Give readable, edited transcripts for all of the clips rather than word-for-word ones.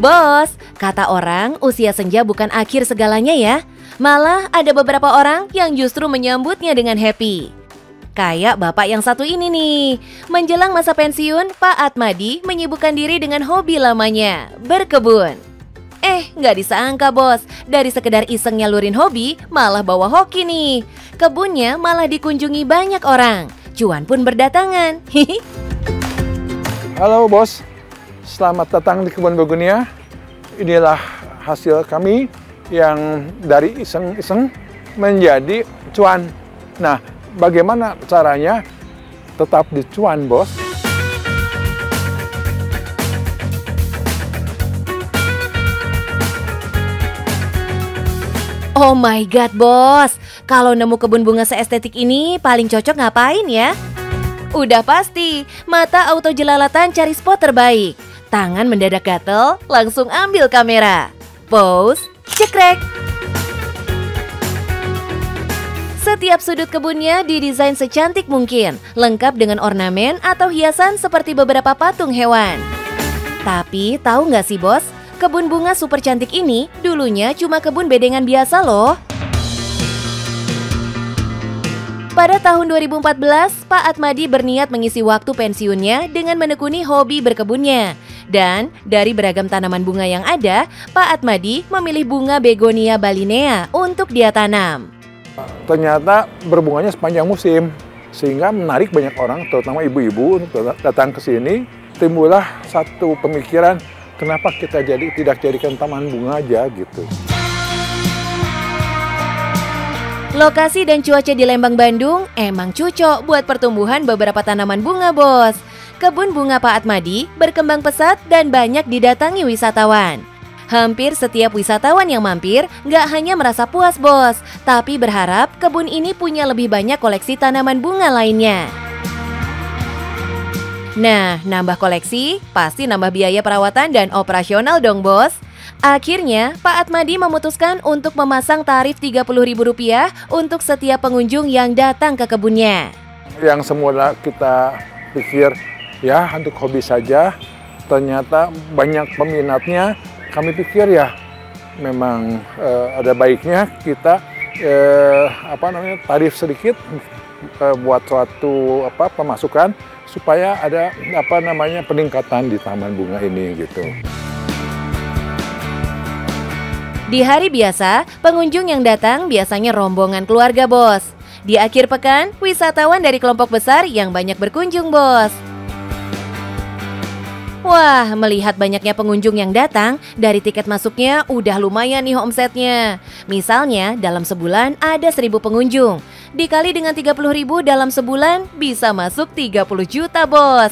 Bos, kata orang usia senja bukan akhir segalanya ya. Malah ada beberapa orang yang justru menyambutnya dengan happy. Kayak bapak yang satu ini nih. Menjelang masa pensiun, Pak Atmadi menyibukkan diri dengan hobi lamanya, berkebun. Nggak disangka bos, dari sekedar iseng nyalurin hobi, malah bawa hoki nih. Kebunnya malah dikunjungi banyak orang. Cuan pun berdatangan. Halo bos, selamat datang di Kebun Begonia. Inilah hasil kami yang dari iseng-iseng menjadi cuan. Nah, bagaimana caranya tetap dicuan, bos? Oh my god, bos. Kalau nemu kebun bunga seestetik ini, paling cocok ngapain ya? Udah pasti, mata auto jelalatan cari spot terbaik. Tangan mendadak gatel, langsung ambil kamera. Pose, cekrek. Setiap sudut kebunnya didesain secantik mungkin, lengkap dengan ornamen atau hiasan seperti beberapa patung hewan. Tapi tahu nggak sih bos, kebun bunga super cantik ini dulunya cuma kebun bedengan biasa loh. Pada tahun 2014, Pak Atmadi berniat mengisi waktu pensiunnya dengan menekuni hobi berkebunnya. Dan dari beragam tanaman bunga yang ada, Pak Atmadi memilih bunga Begonia balinea untuk dia tanam. Ternyata berbunganya sepanjang musim, sehingga menarik banyak orang, terutama ibu-ibu untuk datang ke sini. Timbullah satu pemikiran, kenapa kita tidak jadikan taman bunga aja gitu. Lokasi dan cuaca di Lembang, Bandung emang cocok buat pertumbuhan beberapa tanaman bunga, bos. Kebun bunga Pak Atmadi berkembang pesat dan banyak didatangi wisatawan. Hampir setiap wisatawan yang mampir nggak hanya merasa puas, bos, tapi berharap kebun ini punya lebih banyak koleksi tanaman bunga lainnya. Nah, nambah koleksi pasti nambah biaya perawatan dan operasional dong, bos. Akhirnya, Pak Atmadi memutuskan untuk memasang tarif Rp30.000 untuk setiap pengunjung yang datang ke kebunnya. Yang semula kita pikir, ya untuk hobi saja, ternyata banyak peminatnya. Kami pikir ya, memang ada baiknya kita tarif sedikit buat suatu pemasukan supaya ada peningkatan di taman bunga ini gitu. Di hari biasa, pengunjung yang datang biasanya rombongan keluarga, bos. Di akhir pekan, wisatawan dari kelompok besar yang banyak berkunjung, bos. Wah, melihat banyaknya pengunjung yang datang, dari tiket masuknya udah lumayan nih omsetnya. Misalnya, dalam sebulan ada 1.000 pengunjung. Dikali dengan 30.000 dalam sebulan, bisa masuk 30 juta, bos.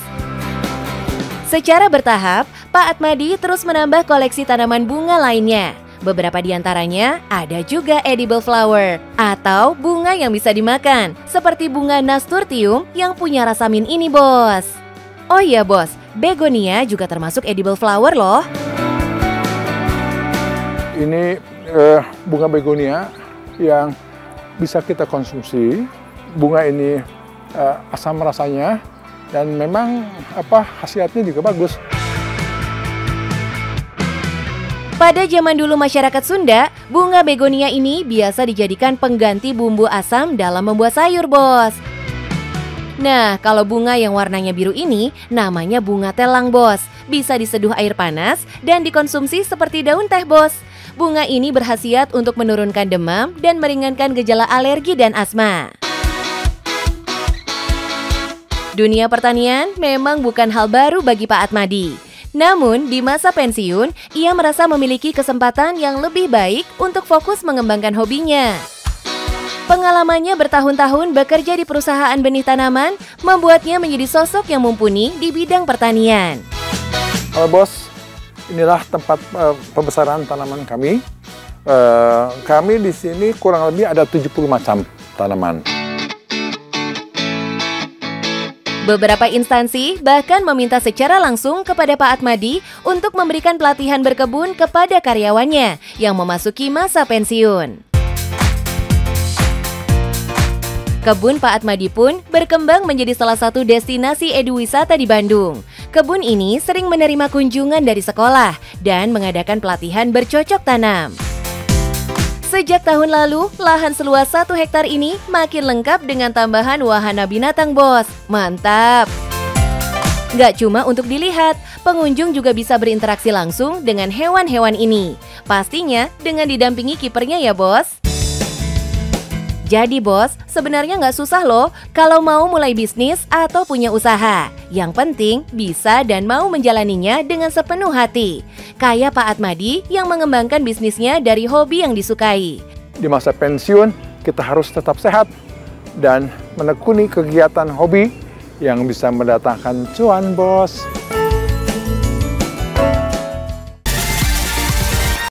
Secara bertahap, Pak Atmadi terus menambah koleksi tanaman bunga lainnya. Beberapa di antaranya ada juga edible flower atau bunga yang bisa dimakan, seperti bunga nasturtium yang punya rasa mint ini, bos. Oh iya, bos, begonia juga termasuk edible flower loh. Ini bunga begonia yang bisa kita konsumsi. Bunga ini asam rasanya dan memang khasiatnya juga bagus. Pada zaman dulu masyarakat Sunda, bunga begonia ini biasa dijadikan pengganti bumbu asam dalam membuat sayur, bos. Nah, kalau bunga yang warnanya biru ini namanya bunga telang, bos. Bisa diseduh air panas dan dikonsumsi seperti daun teh, bos. Bunga ini berkhasiat untuk menurunkan demam dan meringankan gejala alergi dan asma. Dunia pertanian memang bukan hal baru bagi Pak Atmadi. Namun, di masa pensiun, ia merasa memiliki kesempatan yang lebih baik untuk fokus mengembangkan hobinya. Pengalamannya bertahun-tahun bekerja di perusahaan benih tanaman membuatnya menjadi sosok yang mumpuni di bidang pertanian. Halo bos, inilah tempat pembesaran tanaman kami. Kami di sini kurang lebih ada 70 macam tanaman. Beberapa instansi bahkan meminta secara langsung kepada Pak Atmadi untuk memberikan pelatihan berkebun kepada karyawannya yang memasuki masa pensiun. Kebun Pak Atmadi pun berkembang menjadi salah satu destinasi eduwisata di Bandung. Kebun ini sering menerima kunjungan dari sekolah dan mengadakan pelatihan bercocok tanam. Sejak tahun lalu, lahan seluas 1 hektar ini makin lengkap dengan tambahan wahana binatang, Bos. Mantap! Nggak cuma untuk dilihat, pengunjung juga bisa berinteraksi langsung dengan hewan-hewan ini. Pastinya dengan didampingi kipernya ya, Bos. Jadi bos, sebenarnya nggak susah loh kalau mau mulai bisnis atau punya usaha. Yang penting bisa dan mau menjalaninya dengan sepenuh hati. Kayak Pak Atmadi yang mengembangkan bisnisnya dari hobi yang disukai. Di masa pensiun, kita harus tetap sehat dan menekuni kegiatan hobi yang bisa mendatangkan cuan, Bos.